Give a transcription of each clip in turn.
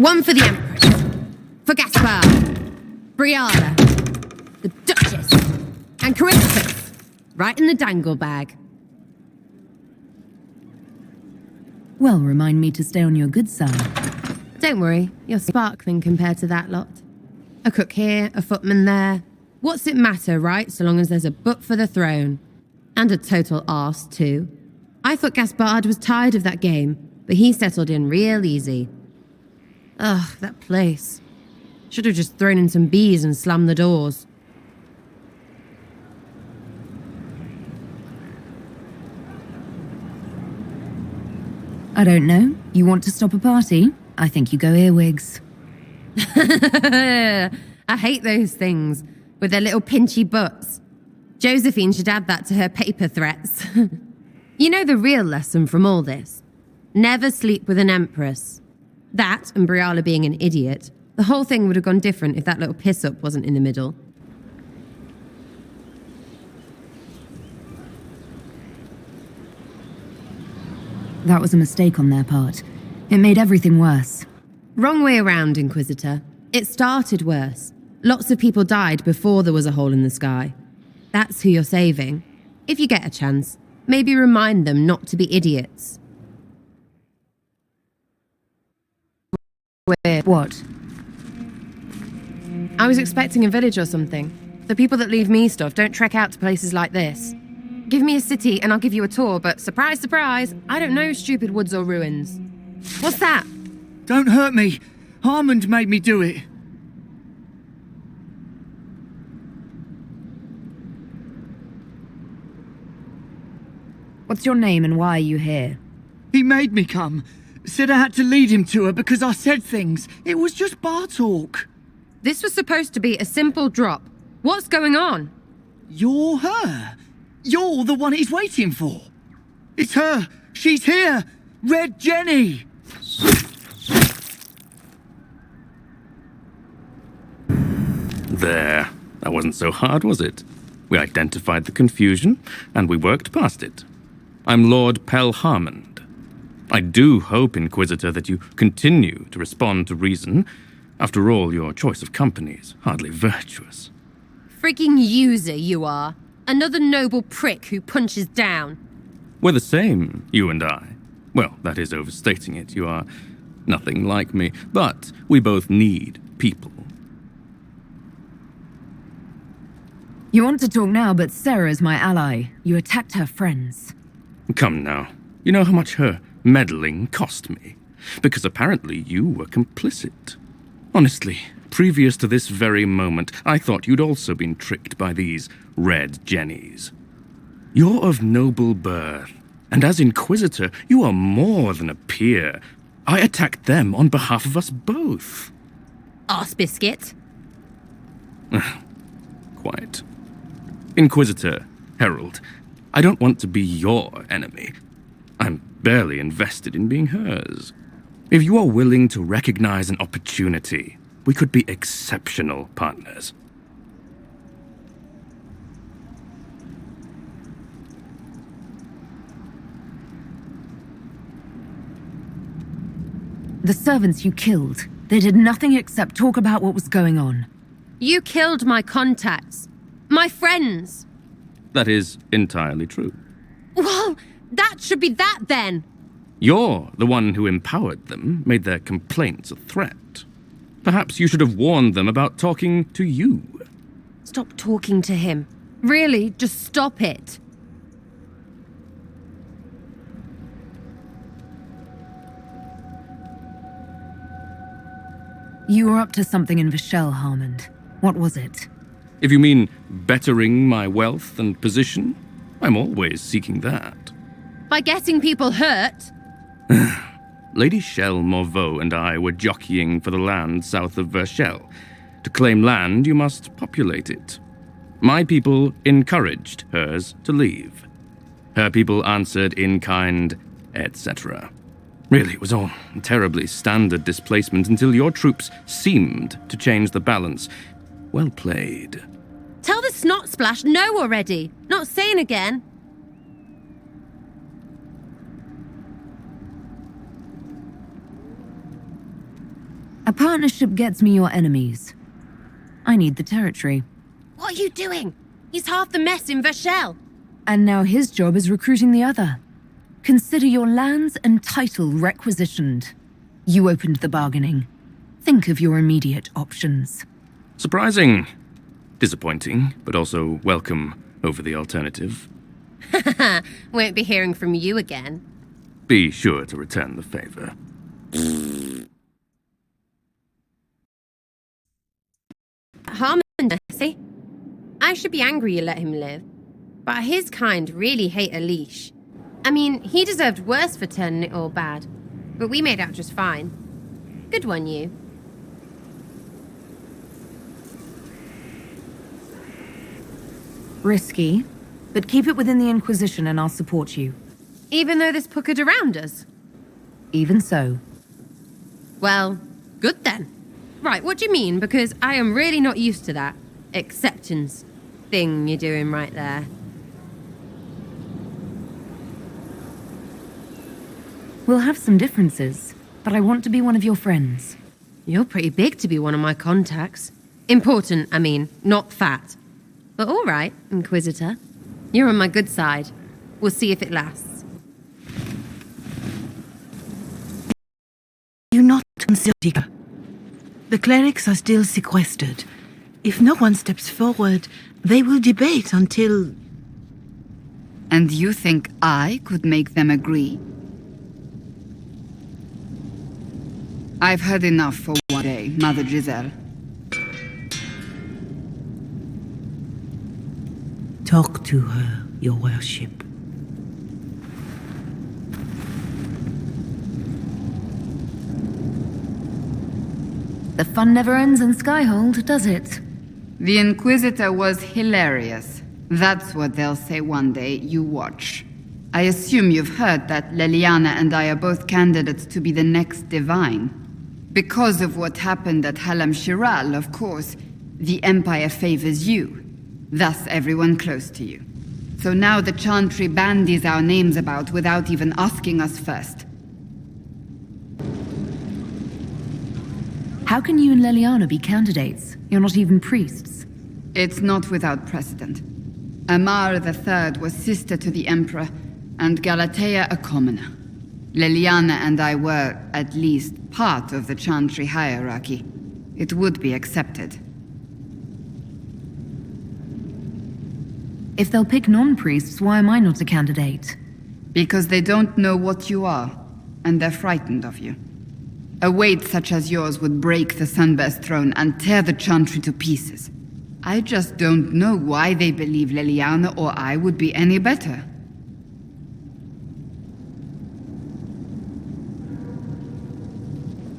One for the Empress. For Gaspard. Briala. The Duchess. And Christmas. Right in the dangle bag. Well, remind me to stay on your good side. Don't worry, you're sparkling compared to that lot. A cook here, a footman there. What's it matter, right, so long as there's a butt for the throne? And a total arse, too. I thought Gaspard was tired of that game, but he settled in real easy. Ugh, that place. Should have just thrown in some bees and slammed the doors. I don't know. You want to stop a party? I think you go earwigs. I hate those things, with their little pinchy butts. Josephine should add that to her paper threats. You know the real lesson from all this? Never sleep with an empress. That, and Briala being an idiot, the whole thing would have gone different if that little piss-up wasn't in the middle. That was a mistake on their part. It made everything worse. Wrong way around, Inquisitor. It started worse. Lots of people died before there was a hole in the sky. That's who you're saving. If you get a chance, maybe remind them not to be idiots. What? I was expecting a village or something. The people that leave me stuff don't trek out to places like this. Give me a city and I'll give you a tour, but surprise, surprise, I don't know stupid woods or ruins. What's that? Don't hurt me. Harmond made me do it. What's your name and why are you here? He made me come. Said I had to lead him to her because I said things. It was just bar talk. This was supposed to be a simple drop. What's going on? You're her. You're the one he's waiting for. It's her. She's here. Red Jenny. There. That wasn't so hard, was it? We identified the confusion, and we worked past it. I'm Lord Pelharmond. I do hope, Inquisitor, that you continue to respond to reason. After all, your choice of company is hardly virtuous. Freaking user, you are. Another noble prick who punches down. We're the same, you and I. Well, that is overstating it. You are nothing like me, but we both need people. You want to talk now, but Sarah is my ally. You attacked her friends. Come now. You know how much her meddling cost me? Because apparently you were complicit. Honestly, previous to this very moment, I thought you'd also been tricked by these Red Jennies. You're of noble birth, and as Inquisitor, you are more than a peer. I attacked them on behalf of us both. Arse biscuit. Quite. Inquisitor, Herald, I don't want to be your enemy. I'm barely invested in being hers. If you are willing to recognize an opportunity, we could be exceptional partners. The servants you killed, they did nothing except talk about what was going on. You killed my contacts. My friends. That is entirely true. Well, that should be that then. You're the one who empowered them, made their complaints a threat. Perhaps you should have warned them about talking to you. Stop talking to him. Really, just stop it. You were up to something in Vishel, Harmond. What was it? If you mean bettering my wealth and position, I'm always seeking that. By getting people hurt? Lady Shell Morveau and I were jockeying for the land south of Vershel. To claim land, you must populate it. My people encouraged hers to leave. Her people answered in kind, etc. Really, it was all terribly standard displacement until your troops seemed to change the balance. Well played. Tell the snot splash no already. Not saying again. A partnership gets me your enemies. I need the territory. What are you doing? He's half the mess in Vershel. And now his job is recruiting the other. Consider your lands and title requisitioned. You opened the bargaining. Think of your immediate options. Surprising. Disappointing, but also welcome over the alternative. Won't be hearing from you again. Be sure to return the favor. Harmon, see? I should be angry you let him live. But his kind really hate a leash. I mean, he deserved worse for turning it all bad. But we made out just fine. Good one, you. Risky, but keep it within the Inquisition and I'll support you. Even though there's puckered around us? Even so. Well, good then. Right, what do you mean? Because I am really not used to that acceptance thing you're doing right there. We'll have some differences, but I want to be one of your friends. You're pretty big to be one of my contacts. Important, I mean, not fat. But all right, Inquisitor. You're on my good side. We'll see if it lasts. You not consider. The clerics are still sequestered. If no one steps forward, they will debate until... And you think I could make them agree? I've heard enough for one day, Mother Giselle. Talk to her, your worship. The fun never ends in Skyhold, does it? The Inquisitor was hilarious. That's what they'll say one day, you watch. I assume you've heard that Leliana and I are both candidates to be the next Divine. Because of what happened at Halam Shiral, of course, the Empire favors you. Thus everyone close to you. So now the Chantry bandies our names about without even asking us first. How can you and Leliana be candidates? You're not even priests. It's not without precedent. Amar III was sister to the Emperor, and Galatea a commoner. Leliana and I were, at least, part of the Chantry hierarchy. It would be accepted. If they'll pick non-priests, why am I not a candidate? Because they don't know what you are, and they're frightened of you. A weight such as yours would break the Sunburst throne and tear the Chantry to pieces. I just don't know why they believe Leliana or I would be any better.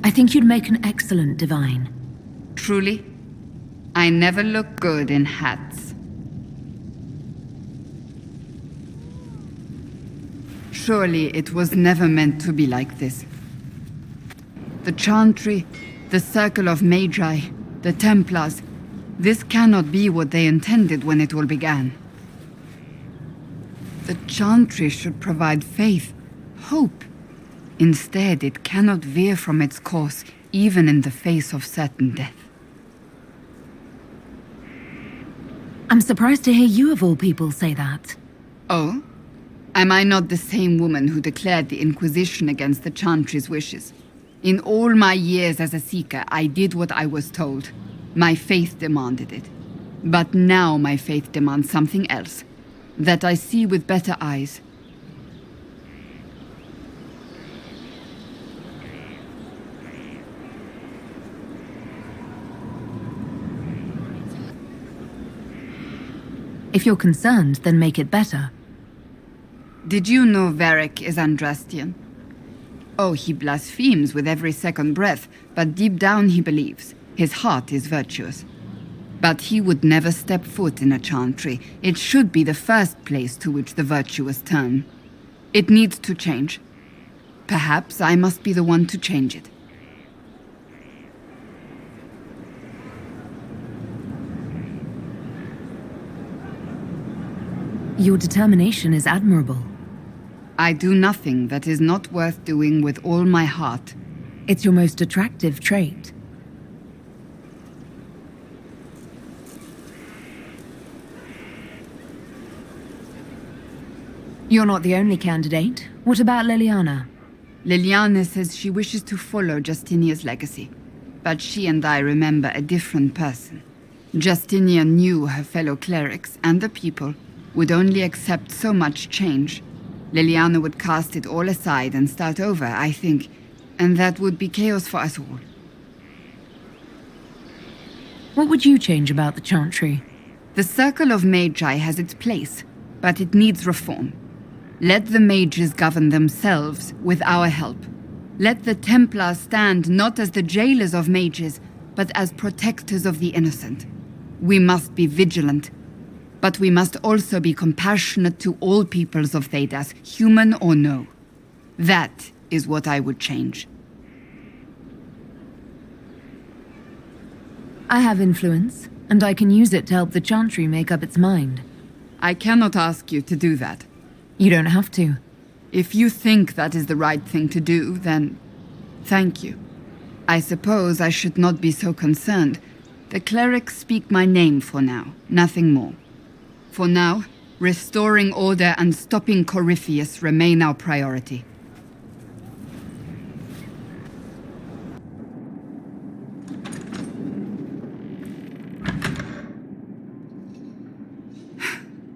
I think you'd make an excellent Divine. Truly? I never look good in hats. Surely it was never meant to be like this. The Chantry, the Circle of Magi, the Templars, this cannot be what they intended when it all began. The Chantry should provide faith, hope. Instead, it cannot veer from its course, even in the face of certain death. I'm surprised to hear you of all people say that. Oh? Am I not the same woman who declared the Inquisition against the Chantry's wishes? In all my years as a Seeker, I did what I was told. My faith demanded it. But now my faith demands something else. That I see with better eyes. If you're concerned, then make it better. Did you know Varric is Andrastian? Oh, he blasphemes with every second breath, but deep down he believes. His heart is virtuous. But he would never step foot in a Chantry. It should be the first place to which the virtuous turn. It needs to change. Perhaps I must be the one to change it. Your determination is admirable. I do nothing that is not worth doing with all my heart. It's your most attractive trait. You're not the only candidate. What about Liliana? Liliana says she wishes to follow Justinia's legacy, but she and I remember a different person. Justinia knew her fellow clerics and the people would only accept so much change. Liliana would cast it all aside and start over, I think, and that would be chaos for us all. What would you change about the Chantry? The Circle of Magi has its place, but it needs reform. Let the mages govern themselves with our help. Let the Templars stand not as the jailers of mages, but as protectors of the innocent. We must be vigilant, but we must also be compassionate to all peoples of Thedas, human or no. That is what I would change. I have influence, and I can use it to help the Chantry make up its mind. I cannot ask you to do that. You don't have to. If you think that is the right thing to do, then thank you. I suppose I should not be so concerned. The clerics speak my name for now, nothing more. For now, restoring order and stopping Corypheus remain our priority.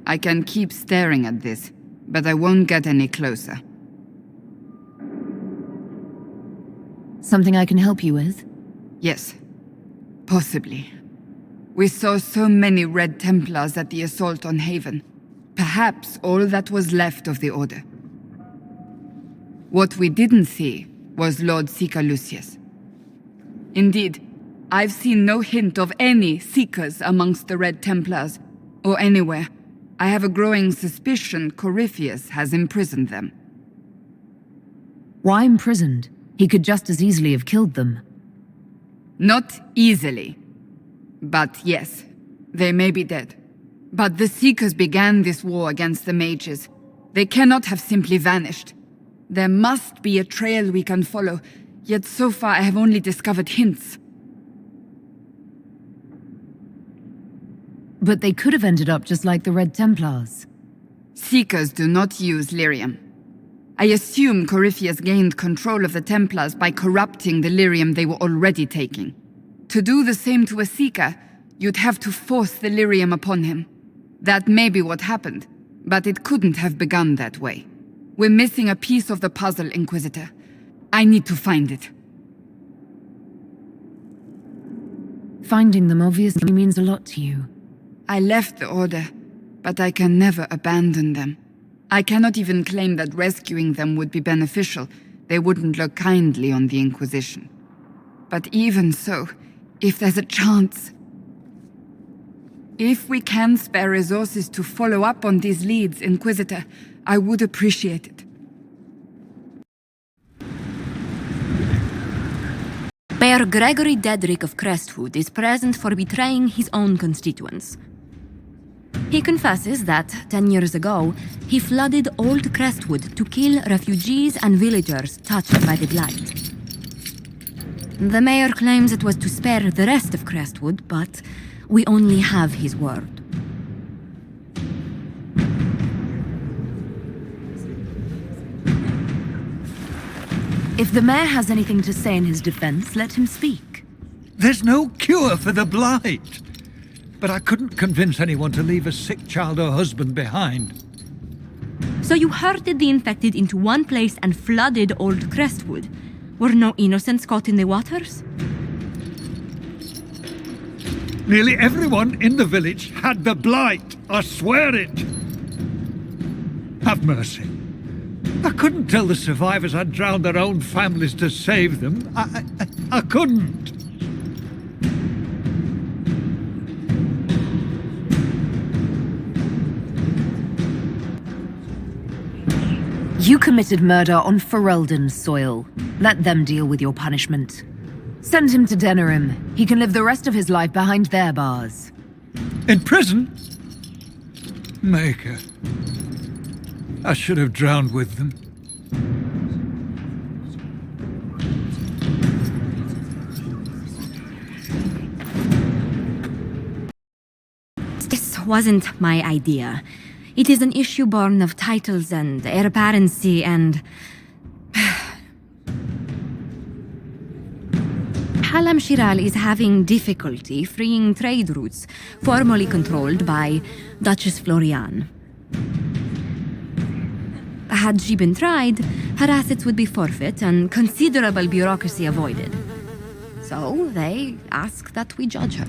I can keep staring at this, but I won't get any closer. Something I can help you with? Yes, possibly. We saw so many Red Templars at the assault on Haven. Perhaps all that was left of the Order. What we didn't see was Lord Seeker Lucius. Indeed, I've seen no hint of any Seekers amongst the Red Templars, or anywhere. I have a growing suspicion Corypheus has imprisoned them. Why imprisoned? He could just as easily have killed them. Not easily. But yes, they may be dead. But the Seekers began this war against the mages. They cannot have simply vanished. There must be a trail we can follow, yet so far I have only discovered hints. But they could have ended up just like the Red Templars. Seekers do not use Lirium. I assume Corypheus gained control of the Templars by corrupting the Lirium they were already taking. To do the same to a Seeker, you'd have to force the Lirium upon him. That may be what happened, but it couldn't have begun that way. We're missing a piece of the puzzle, Inquisitor. I need to find it. Finding them obviously means a lot to you. I left the Order, but I can never abandon them. I cannot even claim that rescuing them would be beneficial. They wouldn't look kindly on the Inquisition. But even so, if there's a chance... If we can spare resources to follow up on these leads, Inquisitor, I would appreciate it. Mayor Gregory Dedrick of Crestwood is present for betraying his own constituents. He confesses that, 10 years ago, he flooded Old Crestwood to kill refugees and villagers touched by the Blight. The mayor claims it was to spare the rest of Crestwood, but we only have his word. If the mayor has anything to say in his defense, let him speak. There's no cure for the Blight. But I couldn't convince anyone to leave a sick child or husband behind. So you herded the infected into one place and flooded Old Crestwood. Were no innocents caught in the waters? Nearly everyone in the village had the Blight, I swear it. Have mercy. I couldn't tell the survivors I'd drowned their own families to save them. I couldn't. You committed murder on Ferelden's soil. Let them deal with your punishment. Send him to Denerim. He can live the rest of his life behind their bars. In prison? Maker. I should have drowned with them. This wasn't my idea. It is an issue born of titles and heir apparency and... Halam Shiral is having difficulty freeing trade routes formerly controlled by Duchess Florian. Had she been tried, her assets would be forfeit and considerable bureaucracy avoided. So they ask that we judge her.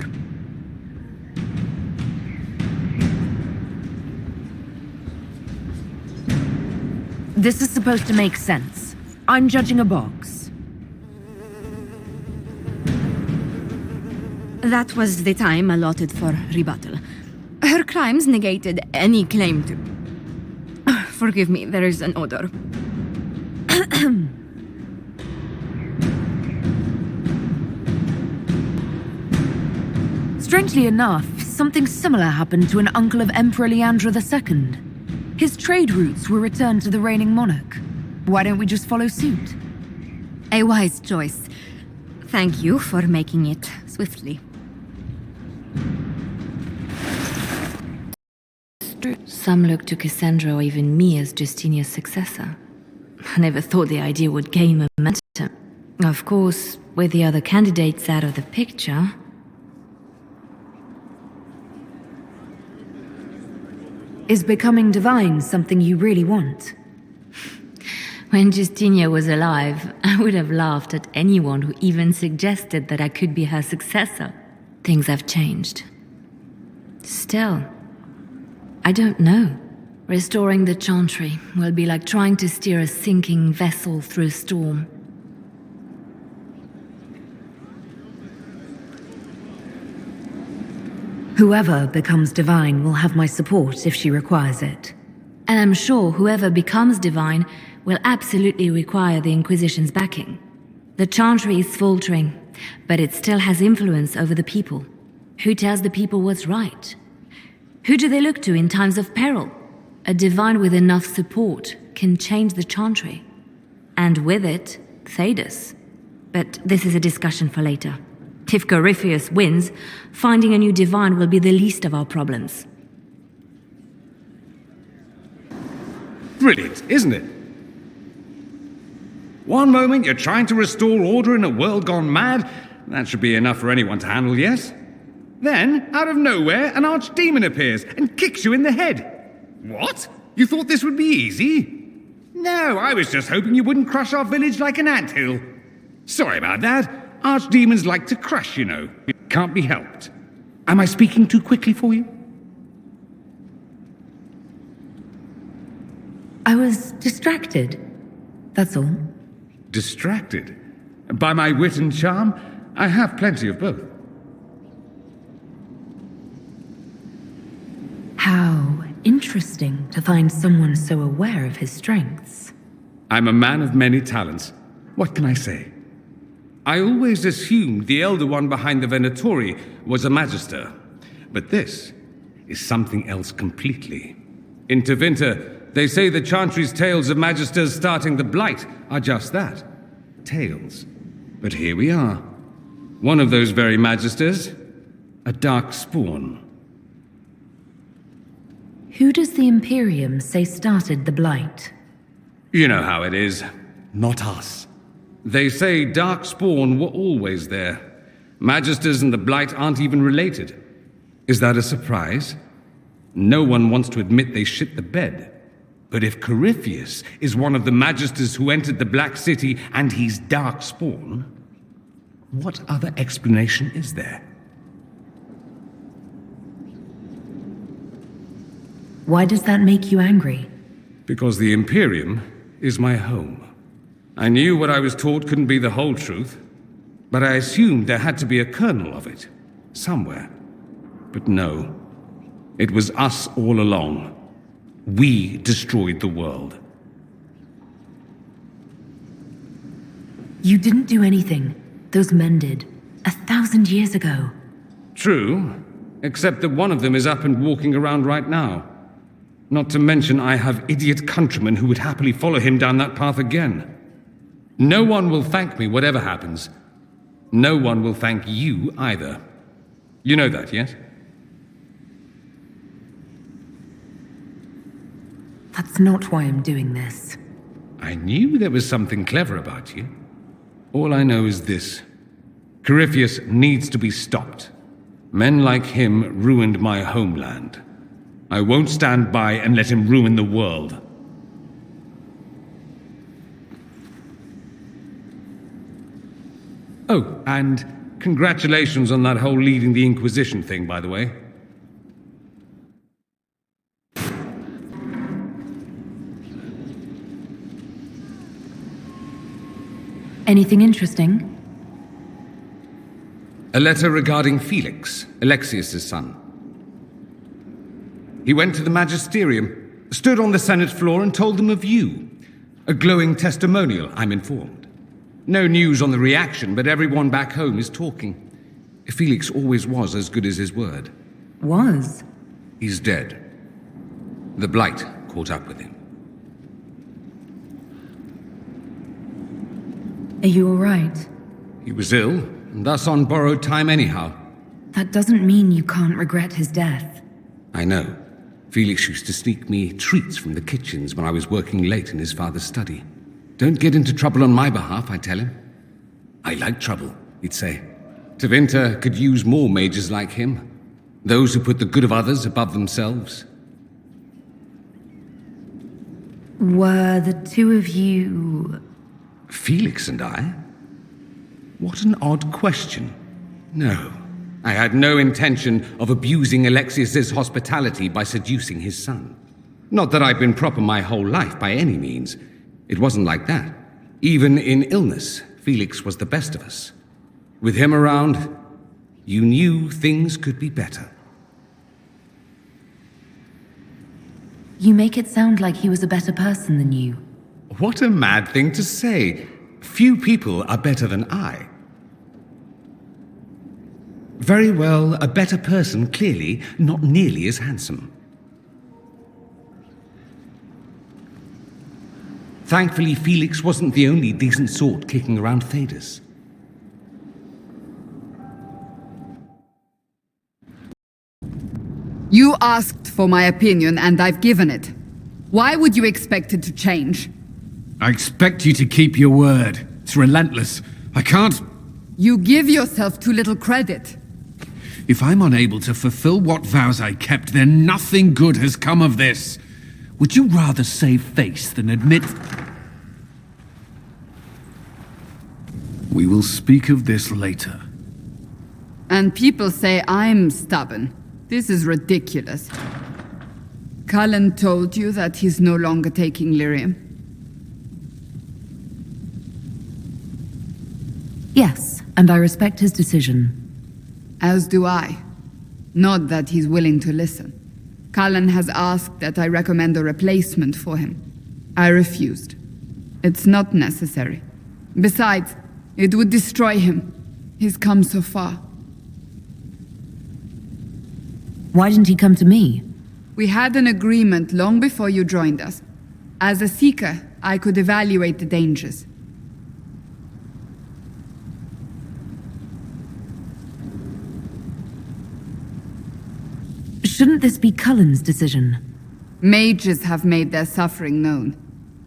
This is supposed to make sense. I'm judging a box. That was the time allotted for rebuttal. Her crimes negated any claim to... Forgive me, there is an odor. Strangely enough, something similar happened to an uncle of Emperor Leandra II. His trade routes were returned to the reigning monarch. Why don't we just follow suit? A wise choice. Thank you for making it swiftly. Some look to Cassandra or even me as Justinia's successor. I never thought the idea would gain momentum. Of course, with the other candidates out of the picture... Is becoming divine something you really want? When Justinia was alive, I would have laughed at anyone who even suggested that I could be her successor. Things have changed. Still, I don't know. Restoring the Chantry will be like trying to steer a sinking vessel through a storm. Whoever becomes divine will have my support if she requires it. And I'm sure whoever becomes divine will absolutely require the Inquisition's backing. The Chantry is faltering, but it still has influence over the people. Who tells the people what's right? Who do they look to in times of peril? A divine with enough support can change the Chantry. And with it, Thedas. But this is a discussion for later. If Corypheus wins, finding a new divine will be the least of our problems. Brilliant, isn't it? One moment you're trying to restore order in a world gone mad. That should be enough for anyone to handle, yes? Then, out of nowhere, an archdemon appears and kicks you in the head. What? You thought this would be easy? No, I was just hoping you wouldn't crush our village like an anthill. Sorry about that. Archdemons like to crush, you know. It can't be helped. Am I speaking too quickly for you? I was distracted. That's all. Distracted? By my wit and charm? I have plenty of both. How interesting to find someone so aware of his strengths. I'm a man of many talents. What can I say? I always assumed the Elder One behind the Venatori was a Magister. But this is something else completely. In Tevinter, they say the Chantry's tales of Magisters starting the Blight are just that. Tales. But here we are. One of those very Magisters, a dark spawn. Who does the Imperium say started the Blight? You know how it is. Not us. They say Darkspawn were always there. Magisters and the Blight aren't even related. Is that a surprise? No one wants to admit they shit the bed. But if Corypheus is one of the Magisters who entered the Black City and he's Darkspawn, what other explanation is there? Why does that make you angry? Because the Imperium is my home. I knew what I was taught couldn't be the whole truth, but I assumed there had to be a kernel of it, somewhere. But no, it was us all along. We destroyed the world. You didn't do anything. Those men did. 1,000 years ago. True, except that one of them is up and walking around right now. Not to mention I have idiot countrymen who would happily follow him down that path again. No one will thank me, whatever happens. No one will thank you either. You know that, yes? That's not why I'm doing this. I knew there was something clever about you. All I know is this. Corypheus needs to be stopped. Men like him ruined my homeland. I won't stand by and let him ruin the world. Oh, and congratulations on that whole leading the Inquisition thing, by the way. Anything interesting? A letter regarding Felix, Alexius's son. He went to the magisterium, stood on the Senate floor and told them of you. A glowing testimonial, I'm informed. No news on the reaction, but everyone back home is talking. Felix always was as good as his word. Was? He's dead. The blight caught up with him. Are you all right? He was ill, and thus on borrowed time anyhow. That doesn't mean you can't regret his death. I know. Felix used to sneak me treats from the kitchens when I was working late in his father's study. Don't get into trouble on my behalf, I tell him. I like trouble, he'd say. Tevinter could use more mages like him. Those who put the good of others above themselves. Were the two of you... Felix and I? What an odd question. No, I had no intention of abusing Alexius's hospitality by seducing his son. Not that I've been proper my whole life by any means. It wasn't like that. Even in illness, Felix was the best of us. With him around, you knew things could be better. You make it sound like he was a better person than you. What a mad thing to say. Few people are better than I. Very well, a better person, clearly, not nearly as handsome. Thankfully, Felix wasn't the only decent sort kicking around Thedas. You asked for my opinion, and I've given it. Why would you expect it to change? I expect you to keep your word. It's relentless. I can't... You give yourself too little credit. If I'm unable to fulfill what vows I kept, then nothing good has come of this. Would you rather save face than admit... We will speak of this later. And people say I'm stubborn. This is ridiculous. Kallen told you that he's no longer taking Lirium. Yes, and I respect his decision. As do I. Not that he's willing to listen. Kallen has asked that I recommend a replacement for him. I refused. It's not necessary. Besides, it would destroy him. He's come so far. Why didn't he come to me? We had an agreement long before you joined us. As a seeker, I could evaluate the dangers. Shouldn't this be Cullen's decision? Mages have made their suffering known,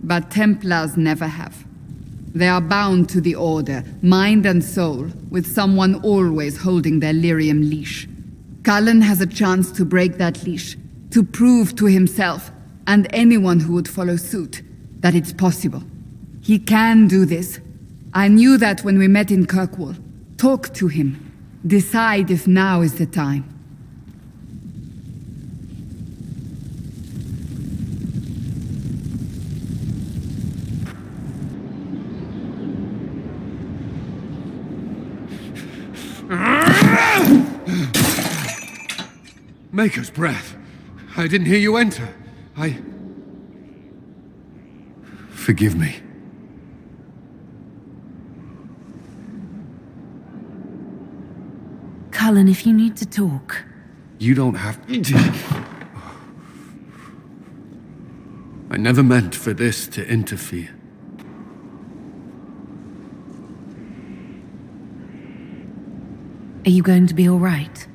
but Templars never have. They are bound to the Order, mind and soul, with someone always holding their Lirium leash. Kallen has a chance to break that leash, to prove to himself, and anyone who would follow suit, that it's possible. He can do this. I knew that when we met in Kirkwall. Talk to him. Decide if now is the time. Maker's breath. I didn't hear you enter. Forgive me. Cullen, if you need to talk... You don't have to. I never meant for this to interfere. Are you going to be all right?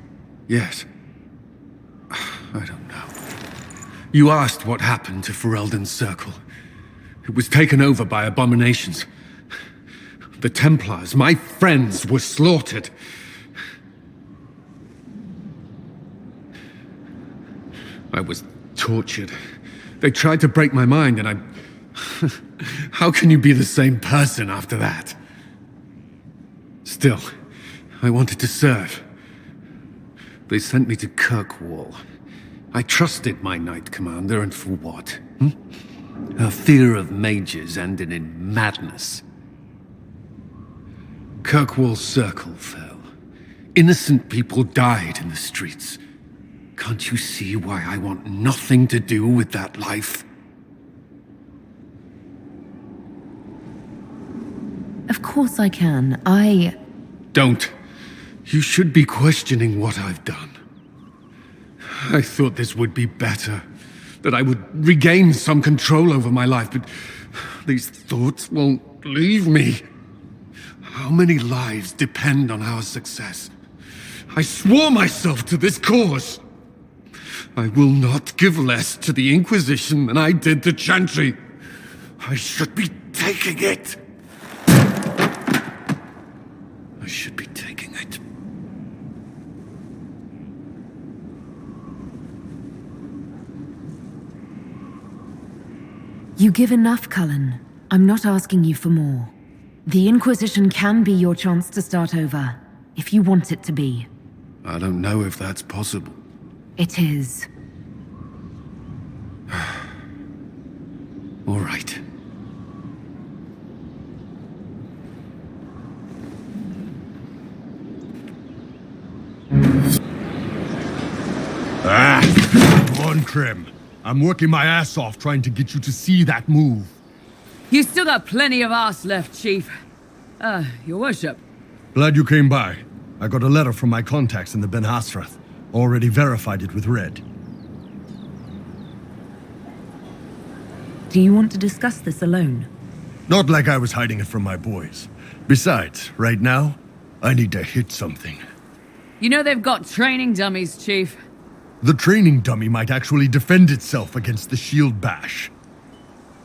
Yes. I don't know. You asked what happened to Ferelden's circle. It was taken over by abominations. The Templars, my friends, were slaughtered. I was tortured. They tried to break my mind, and I... How can you be the same person after that? Still, I wanted to serve. They sent me to Kirkwall. I trusted my Knight Commander, and for what? Her fear of mages ended in madness. Kirkwall's circle fell. Innocent people died in the streets. Can't you see why I want nothing to do with that life? Of course I can. Don't. You should be questioning what I've done. I thought this would be better. That I would regain some control over my life, but these thoughts won't leave me. How many lives depend on our success? I swore myself to this cause. I will not give less to the Inquisition than I did to Chantry. I should be taking it. I should be taking it. You give enough, Kallен. I'm not asking you for more. The Inquisition can be your chance to start over, if you want it to be. I don't know if that's possible. It is. All right. Come on, Trim. I'm working my ass off trying to get you to see that move. You still got plenty of arse left, Chief. Your worship. Glad you came by. I got a letter from my contacts in the Ben Hasrath. Already verified it with Red. Do you want to discuss this alone? Not like I was hiding it from my boys. Besides, right now, I need to hit something. You know they've got training dummies, Chief. The training dummy might actually defend itself against the shield bash.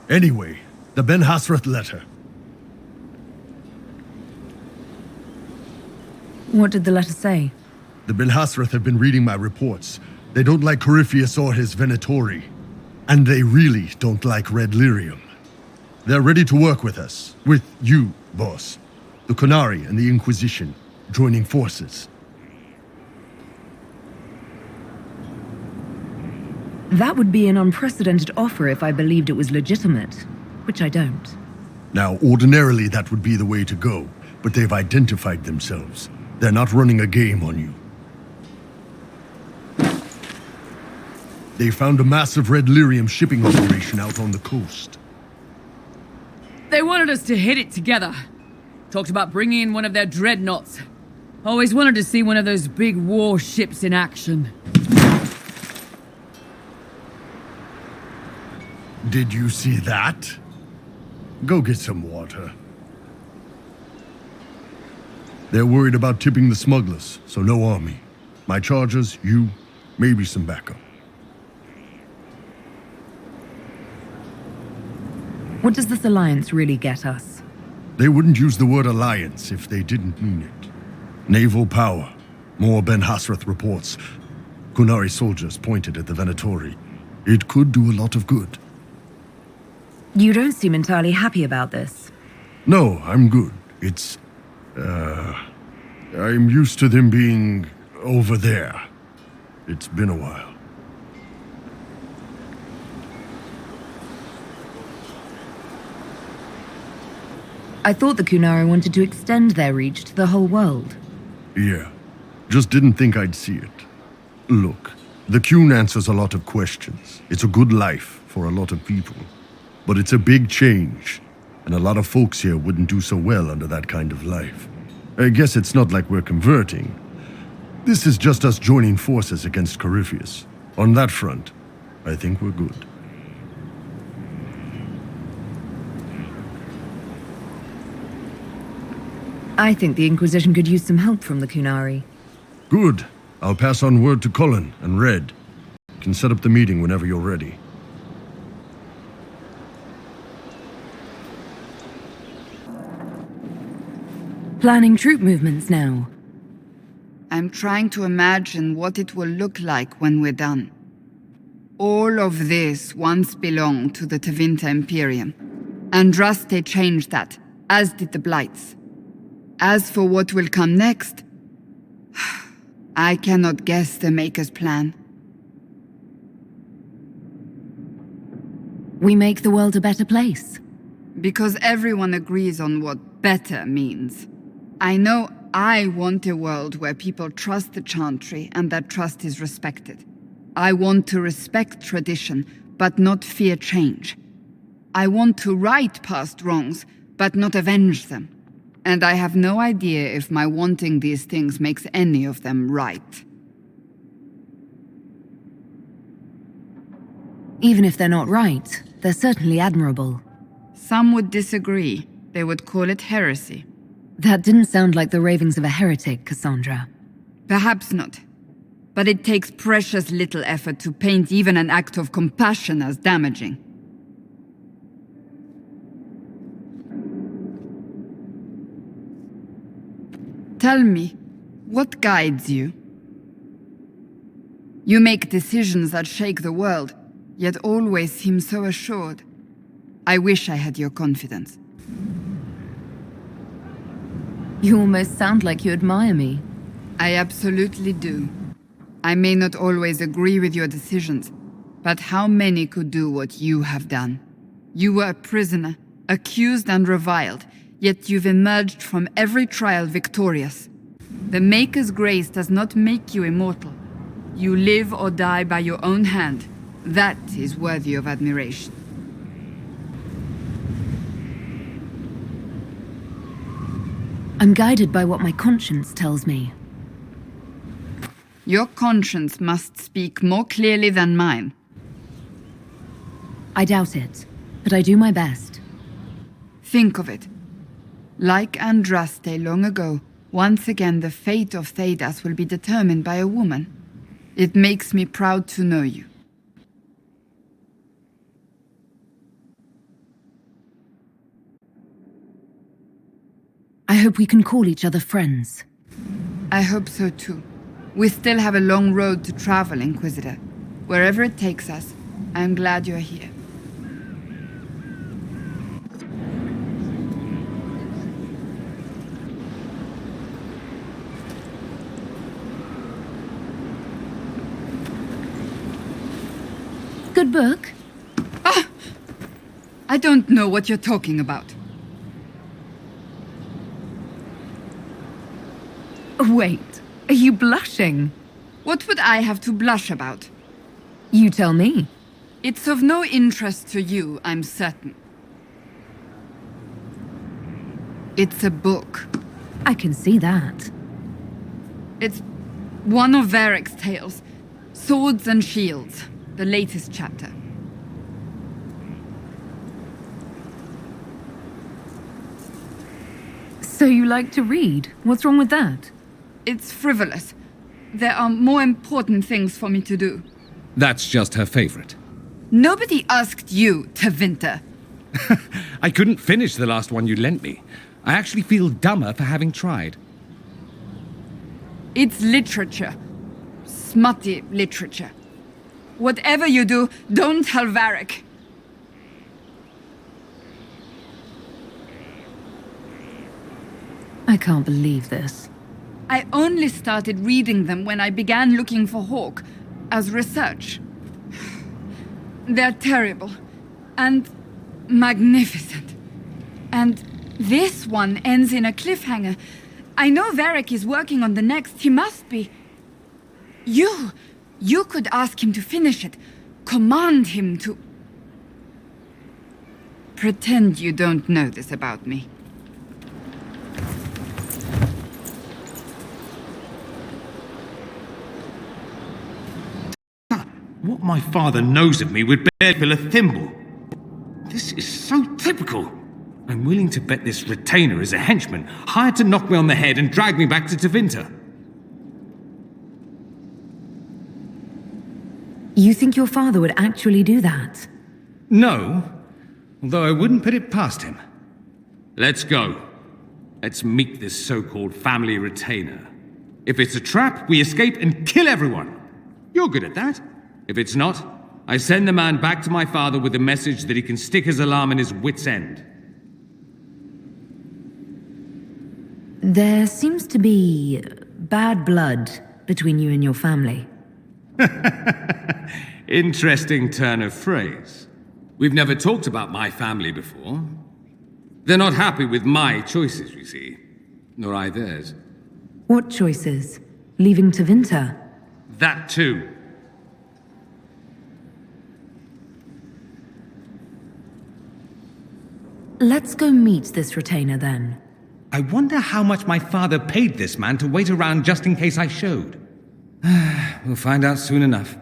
Anyway, the Ben Hasrath letter. What did the letter say? The Ben Hasrath have been reading my reports. They don't like Corypheus or his Venatori. And they really don't like Red Lirium. They're ready to work with us. With you, boss. The Qunari and the Inquisition, joining forces. That would be an unprecedented offer if I believed it was legitimate, which I don't. Now, ordinarily that would be the way to go, but they've identified themselves. They're not running a game on you. They found a massive Red Lirium shipping operation out on the coast. They wanted us to hit it together. Talked about bringing in one of their dreadnoughts. Always wanted to see one of those big warships in action. Did you see that? Go get some water. They're worried about tipping the smugglers, so no army. My chargers, you, maybe some backup. What does this alliance really get us? They wouldn't use the word alliance if they didn't mean it. Naval power. More Ben Hasrath reports. Qunari soldiers pointed at the Venatori. It could do a lot of good. You don't seem entirely happy about this. No, I'm good. It's... I'm used to them being over there. It's been a while. I thought the Qunari wanted to extend their reach to the whole world. Yeah. Just didn't think I'd see it. Look, the Qun answers a lot of questions. It's a good life for a lot of people. But it's a big change, and a lot of folks here wouldn't do so well under that kind of life. I guess it's not like we're converting. This is just us joining forces against Corypheus. On that front, I think we're good. I think the Inquisition could use some help from the Qunari. Good. I'll pass on word to Kallен and Red. Can set up the meeting whenever you're ready. Planning troop movements now. I'm trying to imagine what it will look like when we're done. All of this once belonged to the Tevinter Imperium. Andraste changed that, as did the Blights. As for what will come next, I cannot guess the Maker's plan. We make the world a better place. Because everyone agrees on what better means. I know I want a world where people trust the Chantry and that trust is respected. I want to respect tradition, but not fear change. I want to right past wrongs, but not avenge them. And I have no idea if my wanting these things makes any of them right. Even if they're not right, they're certainly admirable. Some would disagree. They would call it heresy. That didn't sound like the ravings of a heretic, Cassandra. Perhaps not. But it takes precious little effort to paint even an act of compassion as damaging. Tell me, what guides you? You make decisions that shake the world, yet always seem so assured. I wish I had your confidence. You almost sound like you admire me. I absolutely do. I may not always agree with your decisions, but how many could do what you have done? You were a prisoner, accused and reviled, yet you've emerged from every trial victorious. The Maker's grace does not make you immortal. You live or die by your own hand. That is worthy of admiration. I'm guided by what my conscience tells me. Your conscience must speak more clearly than mine. I doubt it, but I do my best. Think of it. Like Andraste long ago, once again the fate of Thedas will be determined by a woman. It makes me proud to know you. I hope we can call each other friends. I hope so too. We still have a long road to travel, Inquisitor. Wherever it takes us, I'm glad you're here. Good book? Ah! I don't know what you're talking about. Wait, are you blushing? What would I have to blush about? You tell me. It's of no interest to you, I'm certain. It's a book. I can see that. It's one of Varric's tales. Swords and Shields, the latest chapter. So you like to read? What's wrong with that? It's frivolous. There are more important things for me to do. That's just her favorite. Nobody asked you, Tevinter. I couldn't finish the last one you lent me. I actually feel dumber for having tried. It's literature. Smutty literature. Whatever you do, don't tell Varric. I can't believe this. I only started reading them when I began looking for Hawke, as research. They're terrible. And magnificent. And this one ends in a cliffhanger. I know Varric is working on the next. He must be. You could ask him to finish it. Command him to... Pretend you don't know this about me. What my father knows of me would barely fill a thimble. This is so typical. I'm willing to bet this retainer is a henchman, hired to knock me on the head and drag me back to Tevinter. You think your father would actually do that? No, although I wouldn't put it past him. Let's go. Let's meet this so-called family retainer. If it's a trap, we escape and kill everyone. You're good at that. If it's not, I send the man back to my father with the message that he can stick his alarm in his wit's end. There seems to be bad blood between you and your family. Interesting turn of phrase. We've never talked about my family before. They're not happy with my choices, you see. Nor I theirs. What choices? Leaving Tevinter? That too. Let's go meet this retainer then. I wonder how much my father paid this man to wait around just in case I showed. We'll find out soon enough.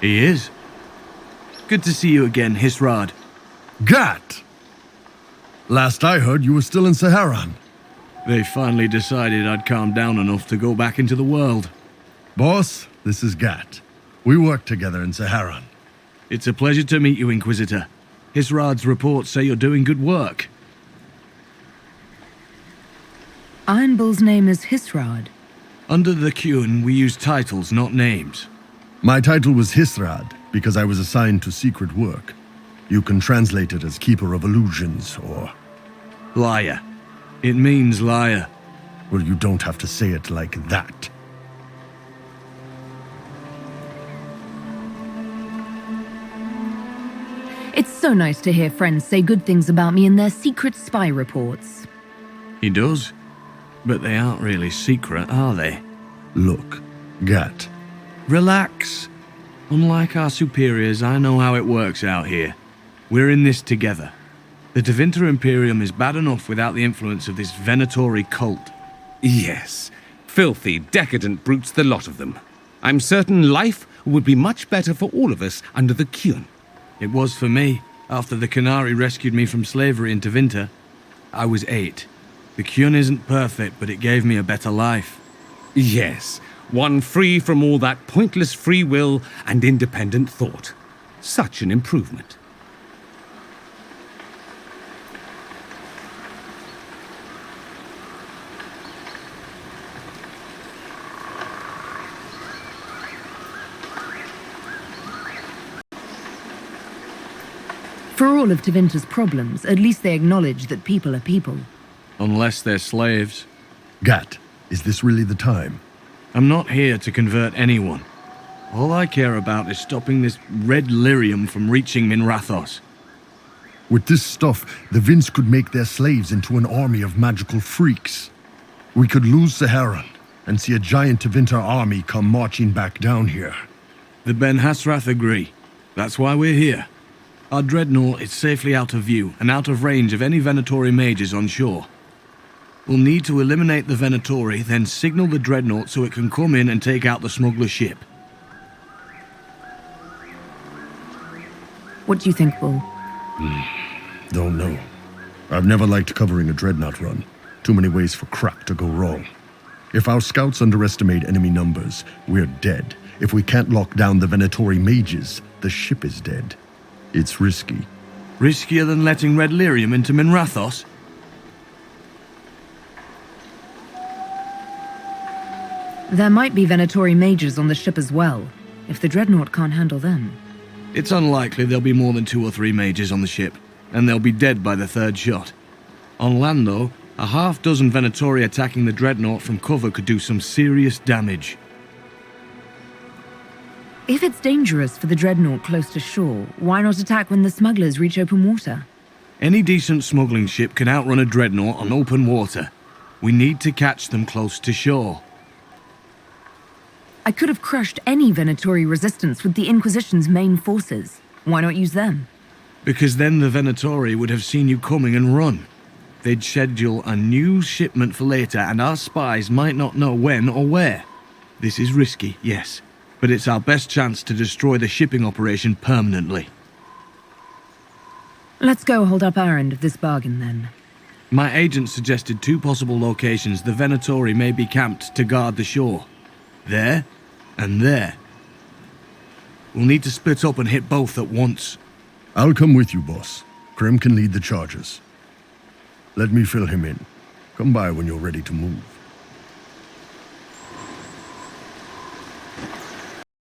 He is. Good to see you again, Hisrad. Gat! Last I heard, you were still in Saharan. They finally decided I'd calmed down enough to go back into the world. Boss, this is Gat. We work together in Saharan. It's a pleasure to meet you, Inquisitor. Hisrad's reports say you're doing good work. Iron Bull's name is Hisrad. Under the Qun, we use titles, not names. My title was Hisrad because I was assigned to secret work. You can translate it as Keeper of Illusions, or... Liar. It means liar. Well, you don't have to say it like that. It's so nice to hear friends say good things about me in their secret spy reports. He does. But they aren't really secret, are they? Look, Gat. Relax. Unlike our superiors, I know how it works out here. We're in this together. The Tevinter Imperium is bad enough without the influence of this Venatori cult. Yes. Filthy, decadent brutes, the lot of them. I'm certain life would be much better for all of us under the Qun. It was for me, after the Canary rescued me from slavery in Tevinter. I was 8. The Qun isn't perfect, but it gave me a better life. Yes, one free from all that pointless free will and independent thought. Such an improvement. For all of Tevinter's problems, at least they acknowledge that people are people. Unless they're slaves. Gat, is this really the time? I'm not here to convert anyone. All I care about is stopping this red Lirium from reaching Minrathos. With this stuff, the Vince could make their slaves into an army of magical freaks. We could lose Saharan and see a giant Tevinter army come marching back down here. The Ben Hasrath agree. That's why we're here. Our dreadnought is safely out of view and out of range of any Venatori mages on shore. We'll need to eliminate the Venatori, then signal the dreadnought so it can come in and take out the smuggler ship. What do you think, Bull? Don't know. I've never liked covering a dreadnought run. Too many ways for crap to go wrong. If our scouts underestimate enemy numbers, we're dead. If we can't lock down the Venatori mages, the ship is dead. It's risky. Riskier than letting red Lirium into Minrathos? There might be Venatori mages on the ship as well, if the dreadnought can't handle them. It's unlikely there'll be more than 2 or 3 mages on the ship, and they'll be dead by the 3rd shot. On land, though, a half-dozen Venatori attacking the dreadnought from cover could do some serious damage. If it's dangerous for the dreadnought close to shore, why not attack when the smugglers reach open water? Any decent smuggling ship can outrun a dreadnought on open water. We need to catch them close to shore. I could have crushed any Venatori resistance with the Inquisition's main forces. Why not use them? Because then the Venatori would have seen you coming and run. They'd schedule a new shipment for later, and our spies might not know when or where. This is risky, yes, but it's our best chance to destroy the shipping operation permanently. Let's go hold up our end of this bargain, then. My agent suggested 2 possible locations the Venatori may be camped to guard the shore. There and there. We'll need to split up and hit both at once. I'll come with you, boss. Krem can lead the charges. Let me fill him in. Come by when you're ready to move.